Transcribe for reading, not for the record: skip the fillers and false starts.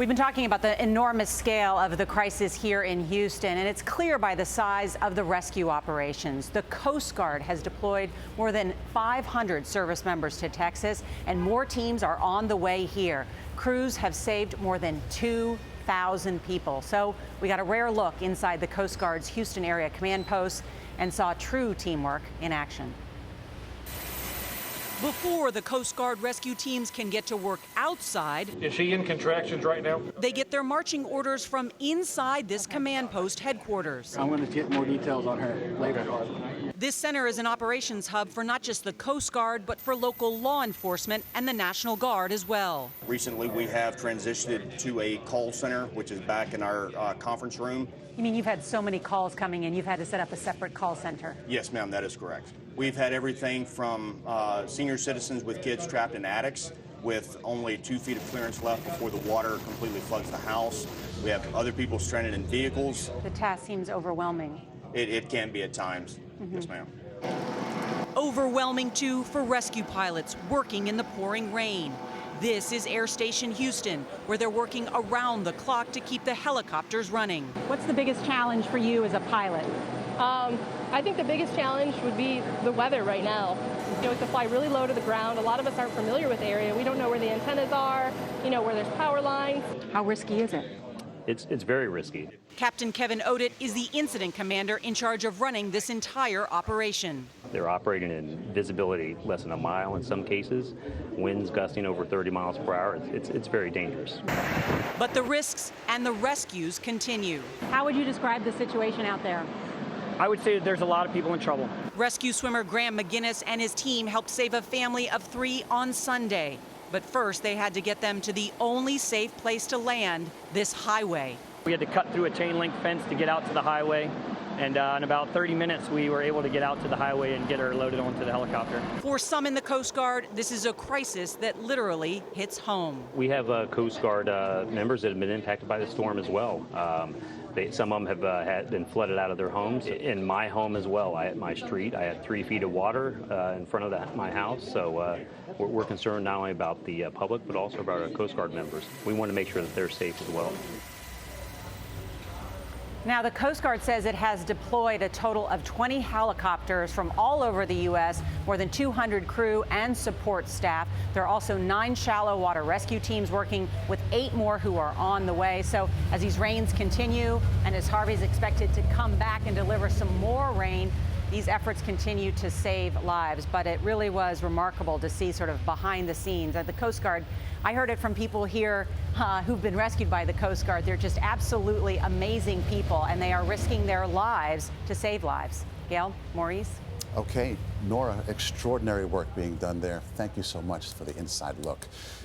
We've been talking about the enormous scale of the crisis here in Houston, and it's clear by the size of the rescue operations. The Coast Guard has deployed more than 500 service members to Texas, and more teams are on the way here. Crews have saved more than 2,000 people. So we got a rare look inside the Coast Guard's Houston area command post and saw true teamwork in action. Before the Coast Guard rescue teams can get to work outside, is she in contractions right now? They get their marching orders from inside this command post headquarters. I'm going to get more details on her later. This center is an operations hub for not just the Coast Guard, but for local law enforcement and the National Guard as well. Recently, we have transitioned to a call center, which is back in our conference room. You mean you've had so many calls coming in, you've had to set up a separate call center? Yes, ma'am, that is correct. We've had everything from senior citizens with kids trapped in attics with only 2 feet of clearance left before the water completely floods the house. We have other people stranded in vehicles. The task seems overwhelming. It can be at times. Yes, ma'am. Overwhelming, too, for rescue pilots working in the pouring rain. This is Air Station Houston, where they're working around the clock to keep the helicopters running. What's the biggest challenge for you as a pilot? I think the biggest challenge would be the weather right now. You know, we have to fly really low to the ground. A lot of us aren't familiar with the area. We don't know where the antennas are, where there's power lines. How risky is it? It's very risky. Captain Kevin Odett is the incident commander in charge of running this entire operation. They're operating in visibility less than a mile in some cases, winds gusting over 30 miles per hour. It's very dangerous. But the risks and the rescues continue. How would you describe the situation out there? I would say there's a lot of people in trouble. Rescue swimmer Graham McGinnis and his team helped save a family of 3 on Sunday. But first, they had to get them to the only safe place to land, this highway. We had to cut through a chain link fence to get out to the highway. And in about 30 minutes, we were able to get out to the highway and get her loaded onto the helicopter. For some in the Coast Guard, this is a crisis that literally hits home. We have Coast Guard members that have been impacted by the storm as well. Some of them have been flooded out of their homes. In my home as well, my street, I had 3 feet of water in front of my house. So we're concerned not only about the public, but also about our Coast Guard members. We want to make sure that they're safe as well. Now, the Coast Guard says it has deployed a total of 20 helicopters from all over the U.S., more than 200 crew and support staff. There are also 9 shallow water rescue teams working with 8 more who are on the way. So as these rains continue and as Harvey's expected to come back and deliver some more rain, these efforts continue to save lives. But it really was remarkable to see sort of behind the scenes at the Coast Guard. I heard it from people here who've been rescued by the Coast Guard. They're just absolutely amazing people, and they are risking their lives to save lives. Gayle, Maurice? Okay, Norah, extraordinary work being done there. Thank you so much for the inside look.